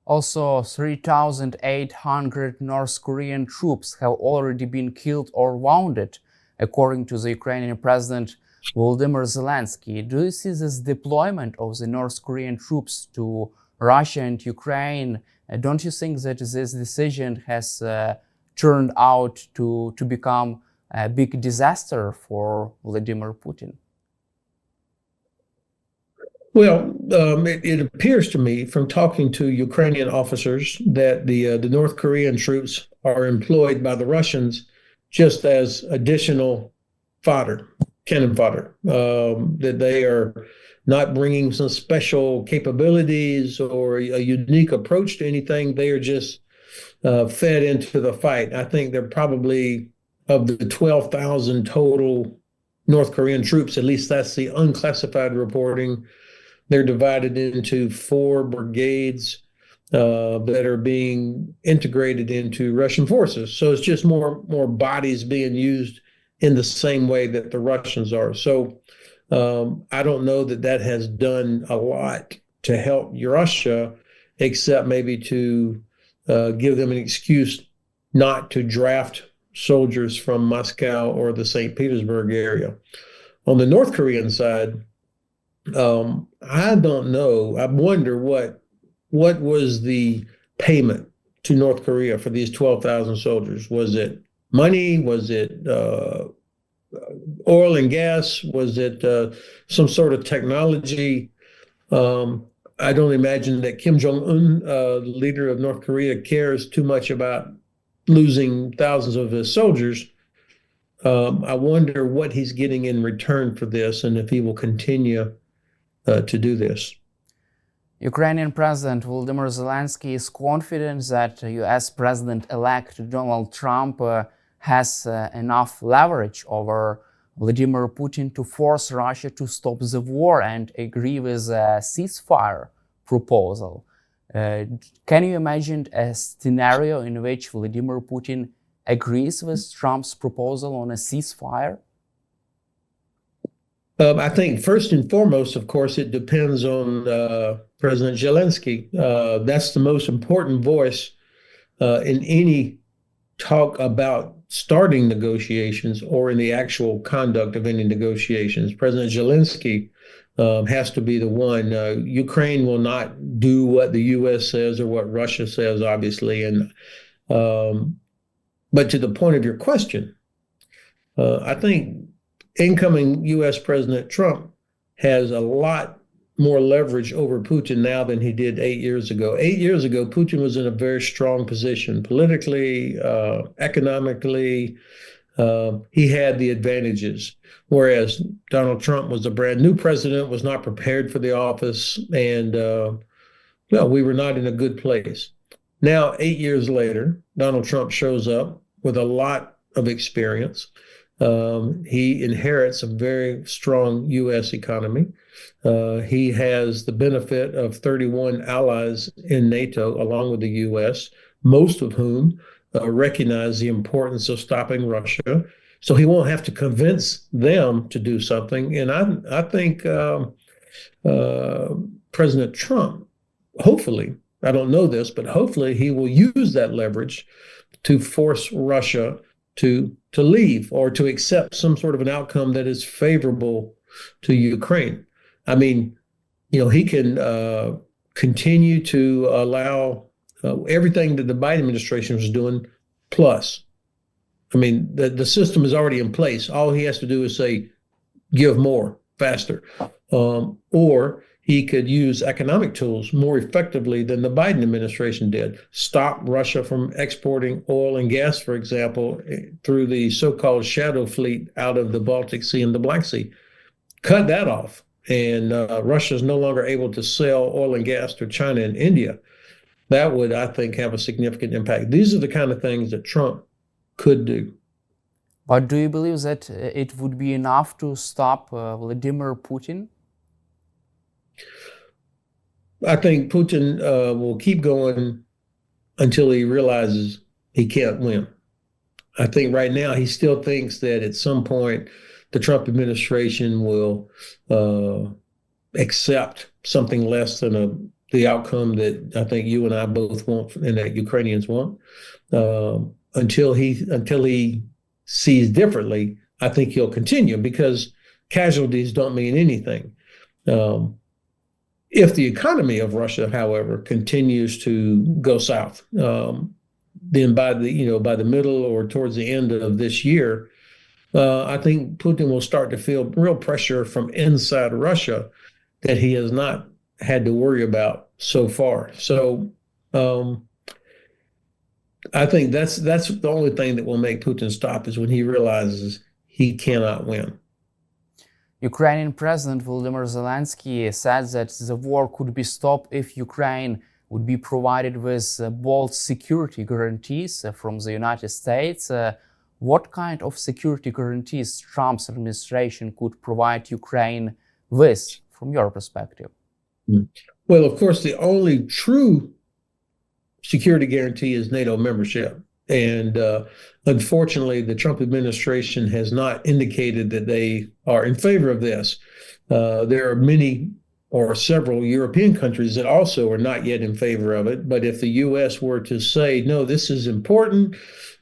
Also, 3,800 North Korean troops have already been killed or wounded, according to the Ukrainian President Volodymyr Zelensky. Do you see this deployment of the North Korean troops to Russia and Ukraine? Don't you think that this decision has turned out to become a big disaster for Vladimir Putin? Well, it appears to me from talking to Ukrainian officers that the North Korean troops are employed by the Russians just as additional fodder, cannon fodder, that they are not bringing some special capabilities or a unique approach to anything. They are just fed into the fight. I think they're probably, of the 12,000 total North Korean troops, at least that's the unclassified reporting, they're divided into 4 brigades that are being integrated into Russian forces. So it's just more bodies being used in the same way that the Russians are. So I don't know that has done a lot to help Russia, except maybe to give them an excuse not to draft soldiers from Moscow or the St. Petersburg area. On the North Korean side, I don't know. I wonder what was the payment to North Korea for these 12,000 soldiers? Was it money? Was it oil and gas? Was it some sort of technology? I don't imagine that Kim Jong-un, the leader of North Korea, cares too much about losing thousands of his soldiers. I wonder what he's getting in return for this and if he will continue to do this. Ukrainian President Volodymyr Zelensky is confident that US President-elect Donald Trump has enough leverage over Vladimir Putin to force Russia to stop the war and agree with a ceasefire proposal. Can you imagine a scenario in which Vladimir Putin agrees with Trump's proposal on a ceasefire? I think first and foremost, of course, it depends on President Zelensky. That's the most important voice in any talk about starting negotiations or in the actual conduct of any negotiations. President Zelensky has to be the one. Ukraine will not do what the U.S. says or what Russia says, obviously. But to the point of your question, I think incoming U.S. President Trump has a lot more leverage over Putin now than he did 8 years ago. 8 years ago, Putin was in a very strong position politically, economically. He had the advantages, whereas Donald Trump was a brand new president, was not prepared for the office, and we were not in a good place. Now, 8 years later, Donald Trump shows up with a lot of experience. He inherits a very strong U.S. economy. He has the benefit of 31 allies in NATO, along with the U.S., most of whom recognize the importance of stopping Russia. So he won't have to convince them to do something. And I think President Trump, hopefully, I don't know this, but hopefully he will use that leverage to force Russia to leave or to accept some sort of an outcome that is favorable to Ukraine. I mean, he can continue to allow everything that the Biden administration was doing, plus. I mean, the system is already in place. All he has to do is say, give more, faster. Or he could use economic tools more effectively than the Biden administration did. Stop Russia from exporting oil and gas, for example, through the so-called shadow fleet out of the Baltic Sea and the Black Sea. Cut that off. And Russia is no longer able to sell oil and gas to China and India. That would, I think, have a significant impact. These are the kind of things that Trump could do. But do you believe that it would be enough to stop Vladimir Putin? I think Putin will keep going until he realizes he can't win. I think right now he still thinks that at some point the Trump administration will accept something less than a the outcome that I think you and I both want and that Ukrainians want. Until he sees differently, I think he'll continue because casualties don't mean anything. If the economy of Russia, however, continues to go south, then by the middle or towards the end of this year, I think Putin will start to feel real pressure from inside Russia that he has not had to worry about so far. So I think that's the only thing that will make Putin stop is when he realizes he cannot win. Ukrainian President Volodymyr Zelensky said that the war could be stopped if Ukraine would be provided with bold security guarantees from the United States. What kind of security guarantees Trump's administration could provide Ukraine with, from your perspective? Well, of course, the only true security guarantee is NATO membership. And unfortunately, the Trump administration has not indicated that they are in favor of this. There are many or several European countries that also are not yet in favor of it. But if the U.S. were to say, no, this is important,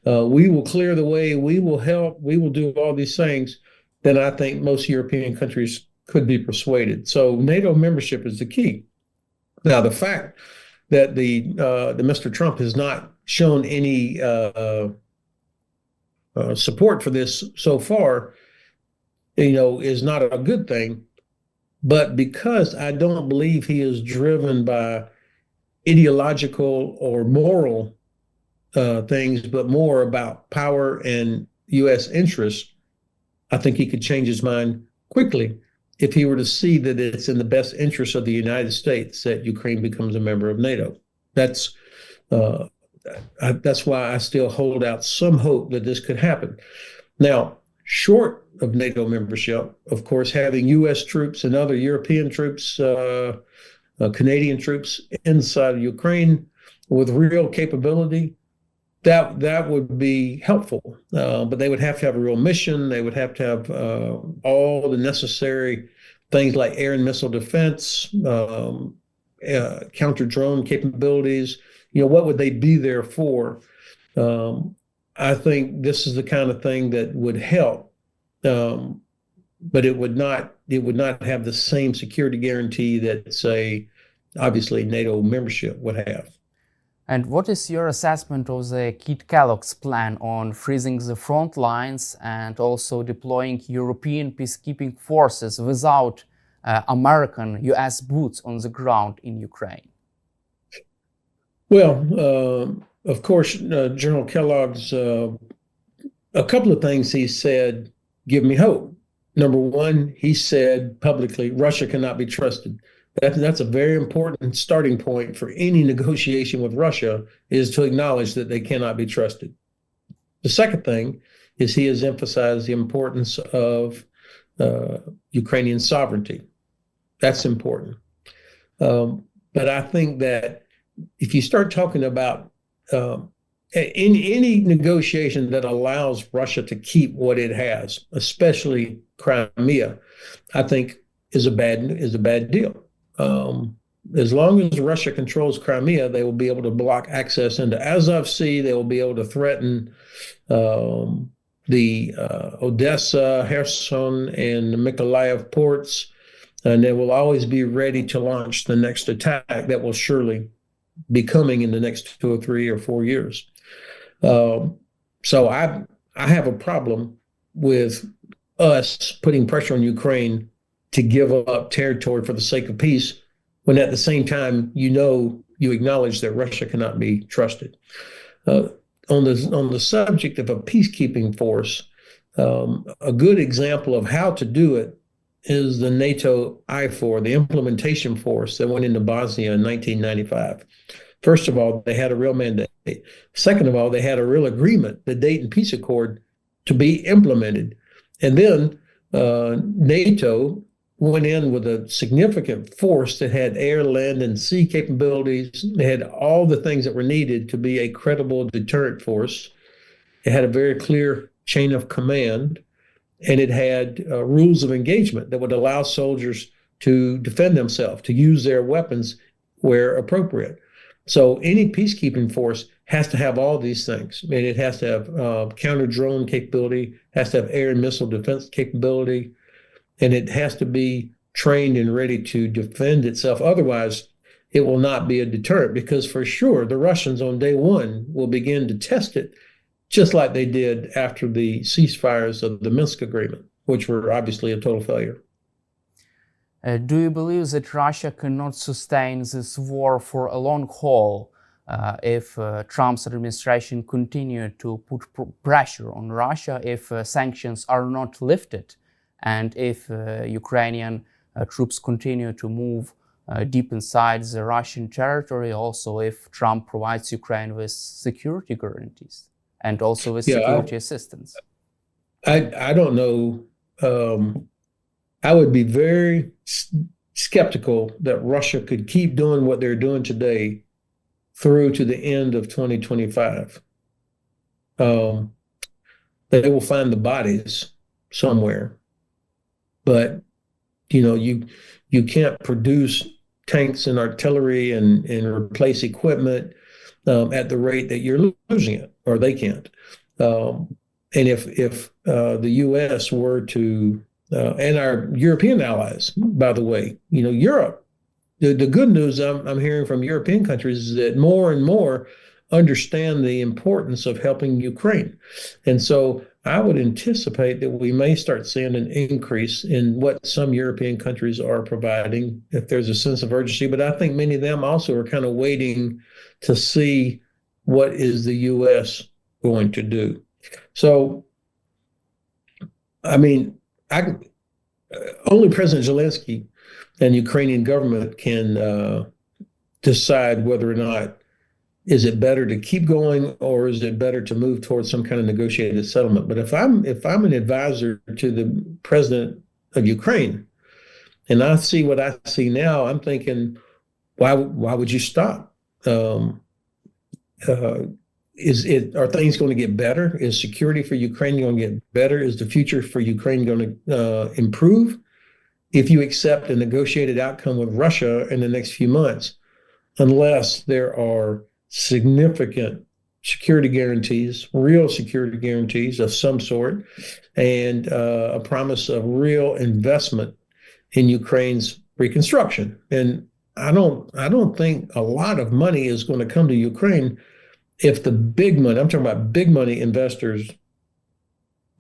we will clear the way, we will help, we will do all these things, then I think most European countries could be persuaded. So NATO membership is the key. Now, the fact that the Mr. Trump has not shown any support for this so far, is not a good thing. But because I don't believe he is driven by ideological or moral things, but more about power and U.S. interests, I think he could change his mind quickly if he were to see that it's in the best interest of the United States that Ukraine becomes a member of NATO. That's why I still hold out some hope that this could happen. Now, short of NATO membership, of course, having U.S. troops and other European troops, Canadian troops inside of Ukraine with real capability, that would be helpful. But they would have to have a real mission. They would have to have all the necessary things like air and missile defense, counter drone capabilities. What would they be there for? I think this is the kind of thing that would help, but it would not have the same security guarantee that, say, obviously NATO membership would have. And what is your assessment of the Kit Kellogg's plan on freezing the front lines and also deploying European peacekeeping forces without American U.S. boots on the ground in Ukraine? Well, of course, General Kellogg's, a couple of things he said give me hope. Number one, he said publicly, Russia cannot be trusted. That's a very important starting point for any negotiation with Russia, is to acknowledge that they cannot be trusted. The second thing is he has emphasized the importance of Ukrainian sovereignty. That's important. But I think that if you start talking about in any negotiation that allows Russia to keep what it has, especially Crimea, I think is a bad deal. As long as Russia controls Crimea, they will be able to block access into Azov Sea. They will be able to threaten the Odessa, Kherson, and Mykolaiv ports, and they will always be ready to launch the next attack that will surely be coming in the next 2 or 3 or 4 years. So I have a problem with us putting pressure on Ukraine to give up territory for the sake of peace, when at the same time, you acknowledge that Russia cannot be trusted. On the subject of a peacekeeping force, a good example of how to do it is the NATO IFOR, the implementation force that went into Bosnia in 1995. First of all, they had a real mandate. Second of all, they had a real agreement, the Dayton Peace Accord, to be implemented. And then NATO went in with a significant force that had air, land, and sea capabilities. They had all the things that were needed to be a credible deterrent force. It had a very clear chain of command, and it had rules of engagement that would allow soldiers to defend themselves, to use their weapons where appropriate. So any peacekeeping force has to have all these things. I mean, it has to have counter-drone capability, has to have air and missile defense capability, and it has to be trained and ready to defend itself. Otherwise, it will not be a deterrent, because for sure the Russians on day one will begin to test it, just like they did after the ceasefires of the Minsk agreement, which were obviously a total failure. Do you believe that Russia cannot sustain this war for a long haul if Trump's administration continue to put pressure on Russia, if sanctions are not lifted, and if Ukrainian troops continue to move deep inside the Russian territory, also if Trump provides Ukraine with security guarantees and also with security assistance? I don't know. I would be very skeptical that Russia could keep doing what they're doing today through to the end of 2025. They will find the bodies somewhere, but you can't produce tanks and artillery and replace equipment at the rate that you're losing it, or they can't. And if the U.S. were to and our European allies, by the way, Europe, the good news I'm hearing from European countries is that more and more understand the importance of helping Ukraine. And so I would anticipate that we may start seeing an increase in what some European countries are providing if there's a sense of urgency. But I think many of them also are kind of waiting to see what is the U.S. going to do. So, I mean, only President Zelensky and Ukrainian government can decide whether or not is it better to keep going or is it better to move towards some kind of negotiated settlement. But if I'm an advisor to the president of Ukraine and I see what I see now, I'm thinking, why would you stop? Are things going to get better? Is security for Ukraine going to get better? Is the future for Ukraine going to improve if you accept a negotiated outcome with Russia in the next few months, unless there are significant security guarantees, real security guarantees of some sort, and a promise of real investment in Ukraine's reconstruction? And I don't think a lot of money is going to come to Ukraine if the big money, I'm talking about big money investors,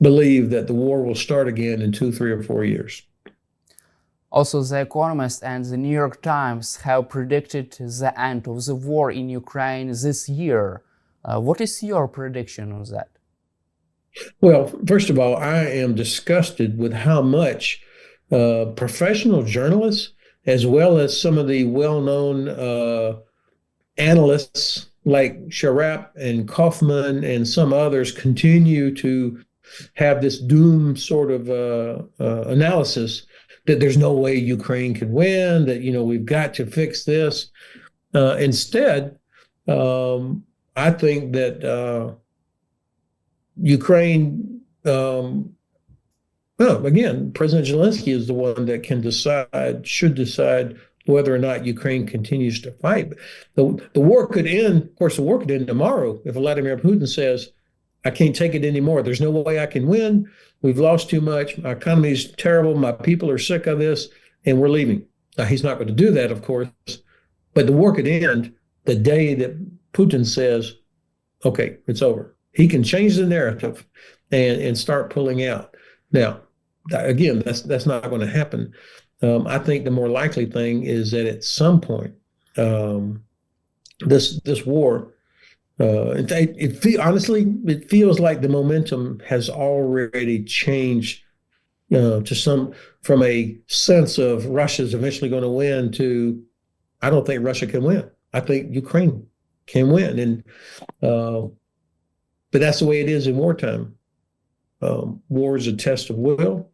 believe that the war will start again in 2, 3, or 4 years. Also, The Economist and the New York Times have predicted the end of the war in Ukraine this year. What is your prediction on that? Well, first of all, I am disgusted with how much professional journalists, as well as some of the well-known analysts like Sharap and Kaufman and some others, continue to have this doom sort of analysis that there's no way Ukraine can win, that, we've got to fix this. Instead, I think that Ukraine, again, President Zelensky is the one that can should decide whether or not Ukraine continues to fight. The war could end, of course, the war could end tomorrow if Vladimir Putin says, I can't take it anymore. There's no way I can win. We've lost too much. My economy is terrible. My people are sick of this, and we're leaving. Now, he's not going to do that, of course, but the war could end the day that Putin says, okay, it's over. He can change the narrative and start pulling out. Now, again, that's not going to happen. I think the more likely thing is that at some point, this war, honestly, it feels like the momentum has already changed from a sense of Russia's eventually going to win to, I don't think Russia can win. I think Ukraine can win, and but that's the way it is in wartime. War is a test of will.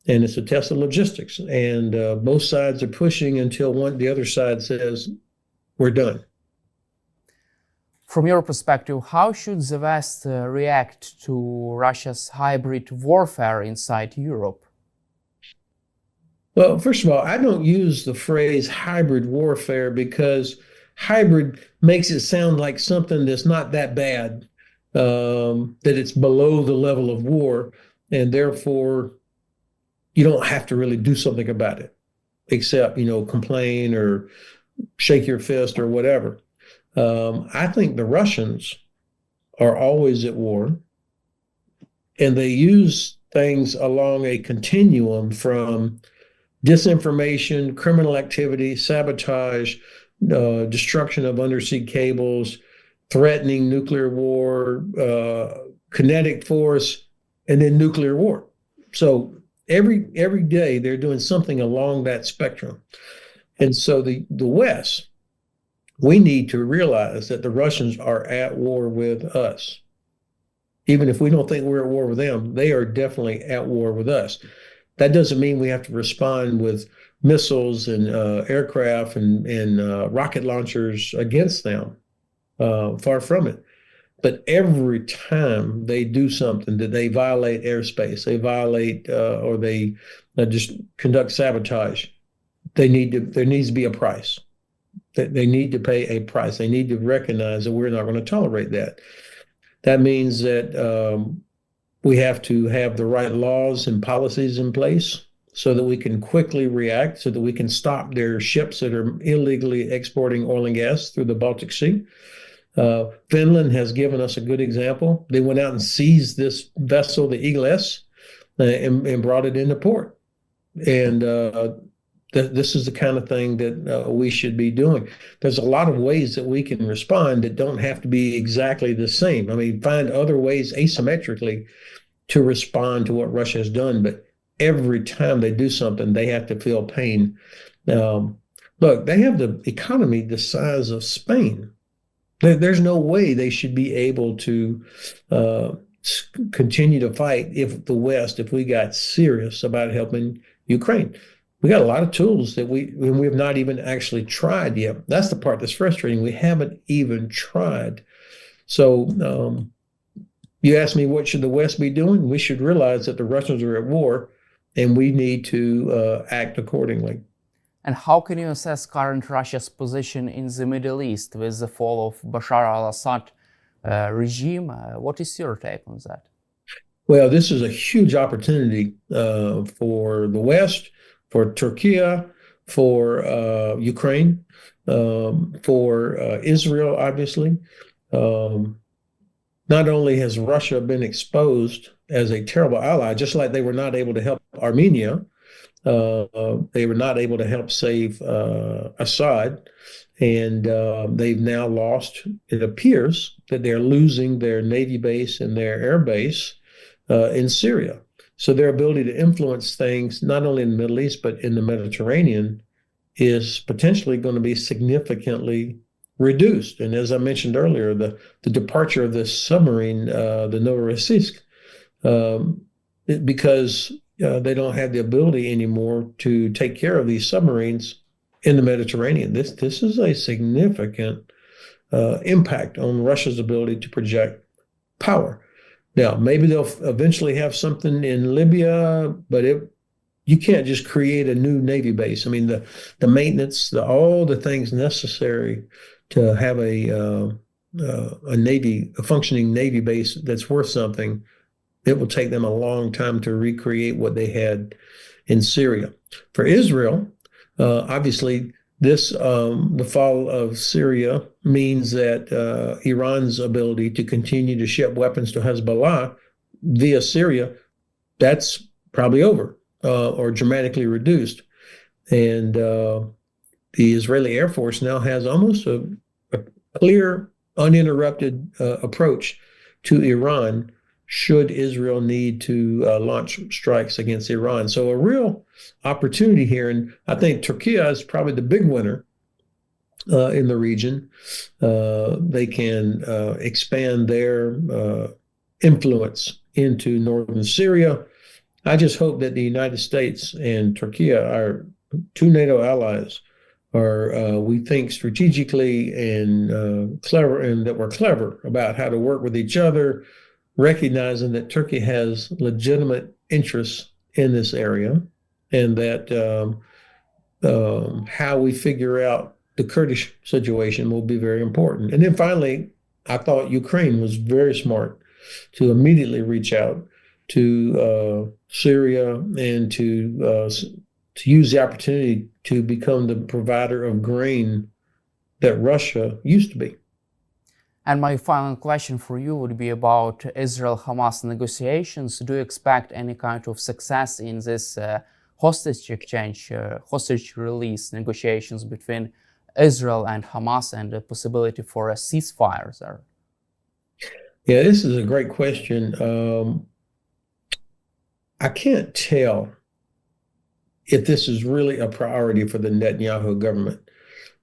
And it's a test of logistics. And both sides are pushing until the other side says, we're done. From your perspective, how should the West react to Russia's hybrid warfare inside Europe? Well, first of all, I don't use the phrase hybrid warfare because hybrid makes it sound like something that's not that bad, that it's below the level of war, and therefore you don't have to really do something about it, except, complain or shake your fist or whatever. I think the Russians are always at war, and they use things along a continuum from disinformation, criminal activity, sabotage, destruction of undersea cables, threatening nuclear war, kinetic force, and then nuclear war. So every day they're doing something along that spectrum. And so the West, we need to realize that the Russians are at war with us. Even if we don't think we're at war with them, they are definitely at war with us. That doesn't mean we have to respond with missiles and aircraft and rocket launchers against them. Far from it. But every time they do something that they violate airspace, they violate or they just conduct sabotage, there needs to be a price. They need to pay a price. They need to recognize that we're not going to tolerate that. That means that we have to have the right laws and policies in place so that we can quickly react, so that we can stop their ships that are illegally exporting oil and gas through the Baltic Sea. Finland has given us a good example. They went out and seized this vessel, the Eagle S, and brought it into port. And this is the kind of thing that we should be doing. There's a lot of ways that we can respond that don't have to be exactly the same. I mean, find other ways asymmetrically to respond to what Russia has done. But every time they do something, they have to feel pain. Look, they have the economy the size of Spain. There's no way they should be able to continue to fight if we got serious about helping Ukraine. We got a lot of tools that we have not even actually tried yet. That's the part that's frustrating. We haven't even tried. So you asked me, what should the West be doing? We should realize that the Russians are at war, and we need to act accordingly. And how can you assess current Russia's position in the Middle East with the fall of Bashar al-Assad regime? What is your take on that? Well, this is a huge opportunity for the West, for Turkey, for Ukraine, for Israel, obviously. Not only has Russia been exposed as a terrible ally, just like they were not able to help Armenia, they were not able to help save Assad, and they've now lost, it appears that they're losing their Navy base and their air base in Syria. So their ability to influence things, not only in the Middle East, but in the Mediterranean, is potentially going to be significantly reduced. And as I mentioned earlier, the departure of this submarine, the Novorossiysk, because they don't have the ability anymore to take care of these submarines in the Mediterranean. This is a significant impact on Russia's ability to project power. Now, maybe they'll eventually have something in Libya, but you can't just create a new Navy base. I mean, the maintenance, all the things necessary to have a functioning Navy base that's worth something, it will take them a long time to recreate what they had in Syria. For Israel, obviously, the fall of Syria means that Iran's ability to continue to ship weapons to Hezbollah via Syria, that's probably over or dramatically reduced. And the Israeli Air Force now has almost a clear, uninterrupted approach to Iran should Israel need to launch strikes against Iran. So a real opportunity here, and I think Turkey is probably the big winner in the region. They can expand their influence into northern Syria. I just hope that the United States and Turkey, our two NATO allies, are we think strategically and clever, and that we're clever about how to work with each other, recognizing that Turkey has legitimate interests in this area, and that how we figure out the Kurdish situation will be very important. And then finally, I thought Ukraine was very smart to immediately reach out to Syria and to use the opportunity to become the provider of grain that Russia used to be. And my final question for you would be about Israel-Hamas negotiations. Do you expect any kind of success in this hostage exchange, hostage release negotiations between Israel and Hamas, and the possibility for a ceasefire there? Yeah, this is a great question. I can't tell if this is really a priority for the Netanyahu government.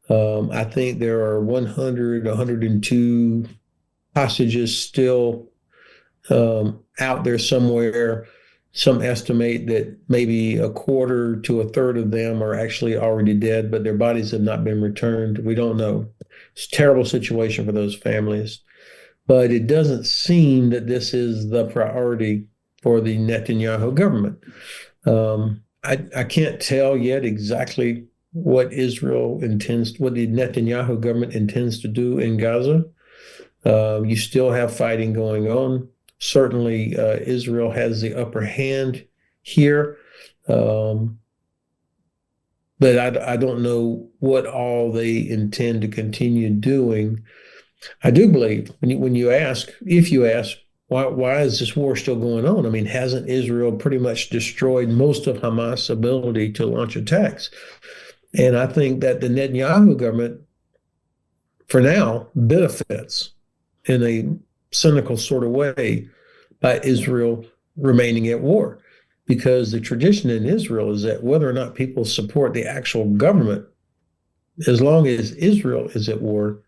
I think there are 100, 102 hostages still out there somewhere. Some estimate that maybe a quarter to a third of them are actually already dead, but their bodies have not been returned. We don't know. It's a terrible situation for those families. But it doesn't seem that this is the priority for the Netanyahu government. I can't tell yet exactly what the Netanyahu government intends to do in Gaza. You still have fighting going on. Certainly, Israel has the upper hand here. But I don't know what all they intend to continue doing. I do believe if you ask, why is this war still going on? I mean, hasn't Israel pretty much destroyed most of Hamas' ability to launch attacks? And I think that the Netanyahu government, for now, benefits in a cynical sort of way by Israel remaining at war. Because the tradition in Israel is that whether or not people support the actual government, as long as Israel is at war,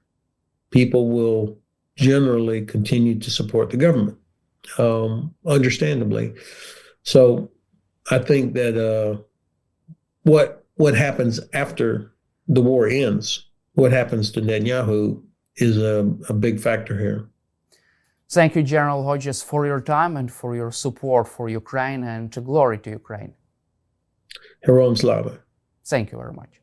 people will generally continue to support the government, understandably. So I think that what happens after the war ends, what happens to Netanyahu, is a big factor here. Thank you, General Hodges, for your time and for your support for Ukraine, and glory to Ukraine. Heroam Slava. Thank you very much.